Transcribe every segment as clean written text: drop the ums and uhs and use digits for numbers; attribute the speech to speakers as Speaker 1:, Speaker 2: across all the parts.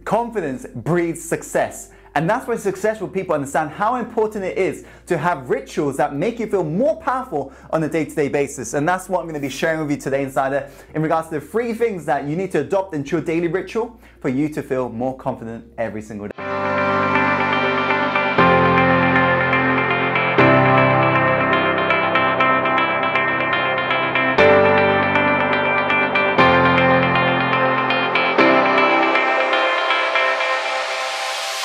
Speaker 1: Confidence breeds success. And that's why successful people understand how important it is to have rituals that make you feel more powerful on a day-to-day basis. And that's what I'm going to be sharing with you today, Insider, in regards to the 3 things that you need to adopt into your daily ritual for you to feel more confident every single day.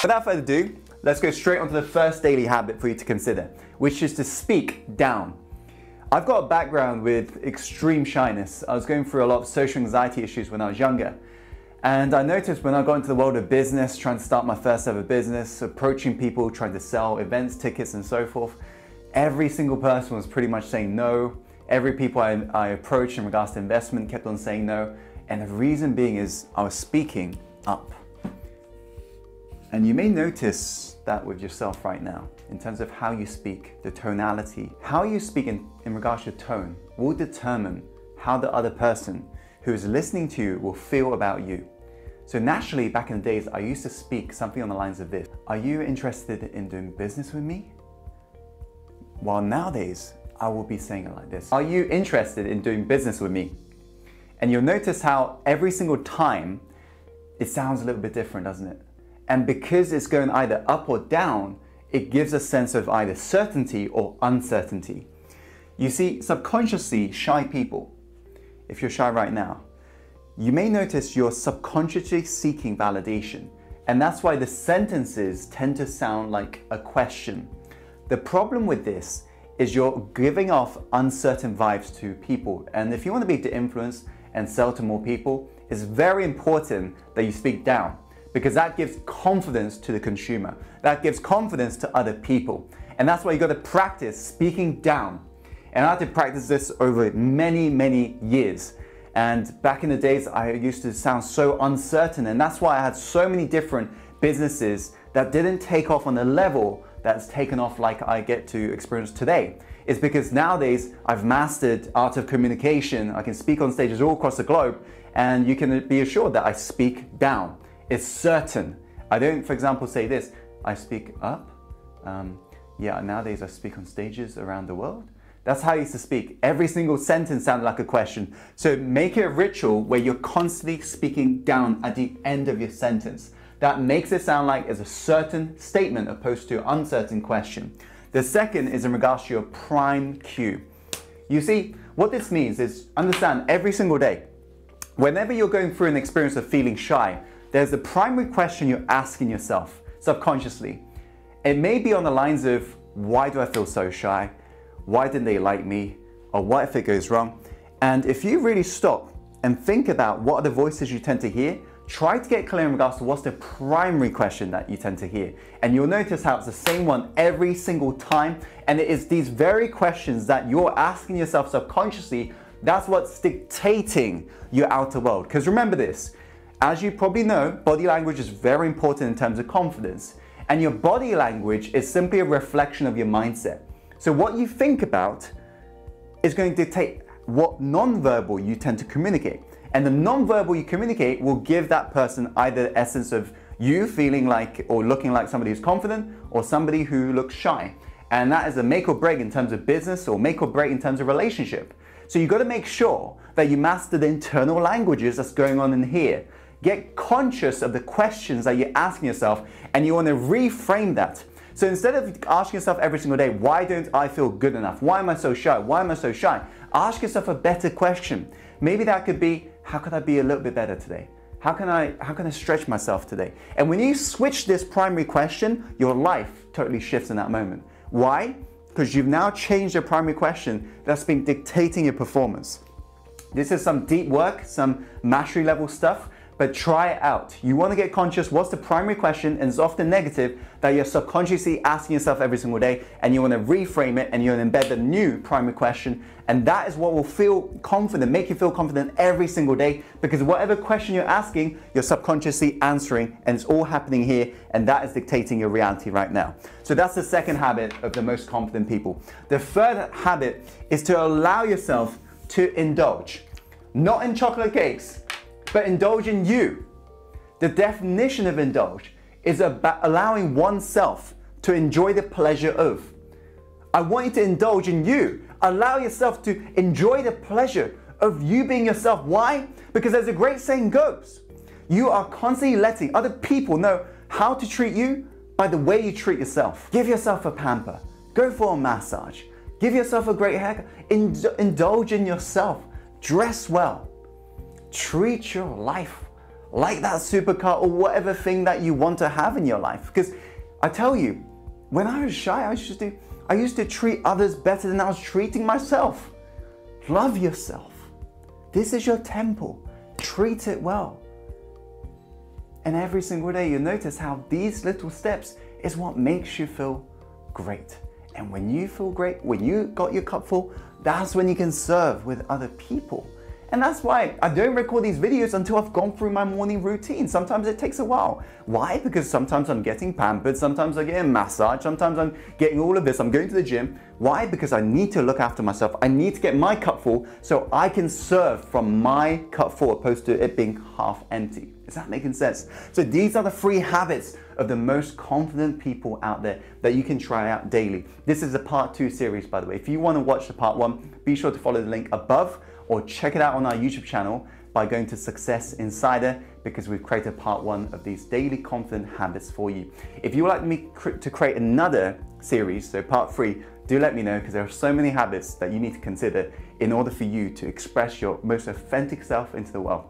Speaker 1: Without further ado, let's go straight onto the first daily habit for you to consider, which is to speak down. I've got a background with extreme shyness. I was going through a lot of social anxiety issues when I was younger. And I noticed when I got into the world of business, trying to start my first ever business, approaching people, trying to sell events, tickets, and so forth, every single person was pretty much saying no. Every people I approached in regards to investment kept on saying no. And the reason being is I was speaking up. And you may notice that with yourself right now, in terms of how you speak, the tonality. How you speak in regards to your tone will determine how the other person who is listening to you will feel about you. So naturally, back in the days, I used to speak something on the lines of this. Are you interested in doing business with me? While nowadays, I will be saying it like this. Are you interested in doing business with me? And you'll notice how every single time, it sounds a little bit different, doesn't it? And because it's going either up or down, it gives a sense of either certainty or uncertainty. You see, subconsciously, shy people, if you're shy right now, you may notice you're subconsciously seeking validation. And that's why the sentences tend to sound like a question. The problem with this is you're giving off uncertain vibes to people. And if you want to be able to influence and sell to more people, it's very important that you speak down, because that gives confidence to the consumer. That gives confidence to other people. And that's why you got to practice speaking down. And I had to practice this over many, many years. And back in the days, I used to sound so uncertain. And that's why I had so many different businesses that didn't take off on the level that's taken off like I get to experience today. It's because nowadays I've mastered art of communication. I can speak on stages all across the globe, and you can be assured that I speak down. It's certain. I don't, for example, say this, I speak up. Yeah, nowadays I speak on stages around the world. That's how I used to speak. Every single sentence sounded like a question. So make it a ritual where you're constantly speaking down at the end of your sentence. That makes it sound like it's a certain statement opposed to an uncertain question. The second is in regards to your prime cue. You see, what this means is understand every single day, whenever you're going through an experience of feeling shy, there's the primary question you're asking yourself subconsciously. It may be on the lines of, why do I feel so shy? Why didn't they like me? Or what if it goes wrong? And if you really stop and think about what are the voices you tend to hear, try to get clear in regards to what's the primary question that you tend to hear. And you'll notice how it's the same one every single time. And it is these very questions that you're asking yourself subconsciously, that's what's dictating your outer world. Because remember this, as you probably know, body language is very important in terms of confidence. And your body language is simply a reflection of your mindset. So what you think about is going to dictate what non-verbal you tend to communicate. And the non-verbal you communicate will give that person either the essence of you feeling like or looking like somebody who's confident or somebody who looks shy. And that is a make or break in terms of business or make or break in terms of relationship. So you've got to make sure that you master the internal languages that's going on in here. Get conscious of the questions that you're asking yourself, and you want to reframe that. So instead of asking yourself every single day, why don't I feel good enough? Why am I so shy? Why am I so shy? Ask yourself a better question. Maybe that could be, how could I be a little bit better today? How can I stretch myself today? And when you switch this primary question, your life totally shifts in that moment. Why? Because you've now changed your primary question that's been dictating your performance. This is some deep work, some mastery level stuff, but try it out. You want to get conscious, what's the primary question, and it's often negative, that you're subconsciously asking yourself every single day, and you want to reframe it, and you want to embed the new primary question, and that is what will feel confident, make you feel confident every single day, because whatever question you're asking, you're subconsciously answering, and it's all happening here, and that is dictating your reality right now. So that's the second habit of the most confident people. The third habit is to allow yourself to indulge, not in chocolate cakes, but indulge in you. The definition of indulge is about allowing oneself to enjoy the pleasure of. I want you to indulge in you. Allow yourself to enjoy the pleasure of you being yourself. Why? Because as a great saying goes, you are constantly letting other people know how to treat you by the way you treat yourself. Give yourself a pamper. Go for a massage. Give yourself a great haircut. Indulge in yourself. Dress well. Treat your life like that supercar or whatever thing that you want to have in your life. Because I tell you, when I was shy, I used to treat others better than I was treating myself. Love yourself. This is your temple. Treat it well. And every single day you'll notice how these little steps is what makes you feel great. And when you feel great, when you got your cup full, that's when you can serve with other people. And that's why I don't record these videos until I've gone through my morning routine. Sometimes it takes a while. Why? Because sometimes I'm getting pampered, sometimes I'm getting massage, sometimes I'm getting all of this, I'm going to the gym. Why? Because I need to look after myself. I need to get my cup full so I can serve from my cup full opposed to it being half empty. Is that making sense? So these are the 3 habits of the most confident people out there that you can try out daily. This is a part 2 series, by the way. If you want to watch the part 1, be sure to follow the link above or check it out on our YouTube channel by going to Success Insider, because we've created part 1 of these daily confident habits for you. If you would like me to create another series, so part 3, do let me know, because there are so many habits that you need to consider in order for you to express your most authentic self into the world.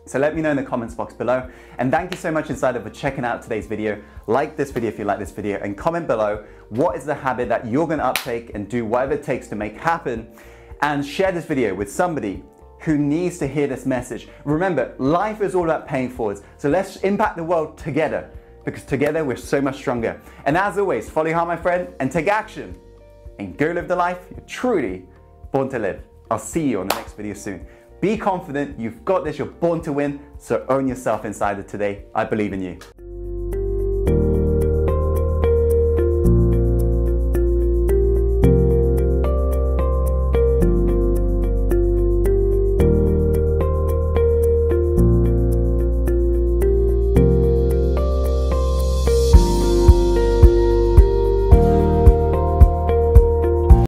Speaker 1: So let me know in the comments box below. And thank you so much, Insider, for checking out today's video. Like this video if you like this video, and comment below what is the habit that you're going to uptake and do whatever it takes to make happen. And share this video with somebody who needs to hear this message. Remember, life is all about paying forwards. So let's impact the world together, because together we're so much stronger. And as always, follow your heart, my friend, and take action. And go live the life you're truly born to live. I'll see you on the next video soon. Be confident, you've got this, you're born to win, so own yourself, Insider, today. I believe in you.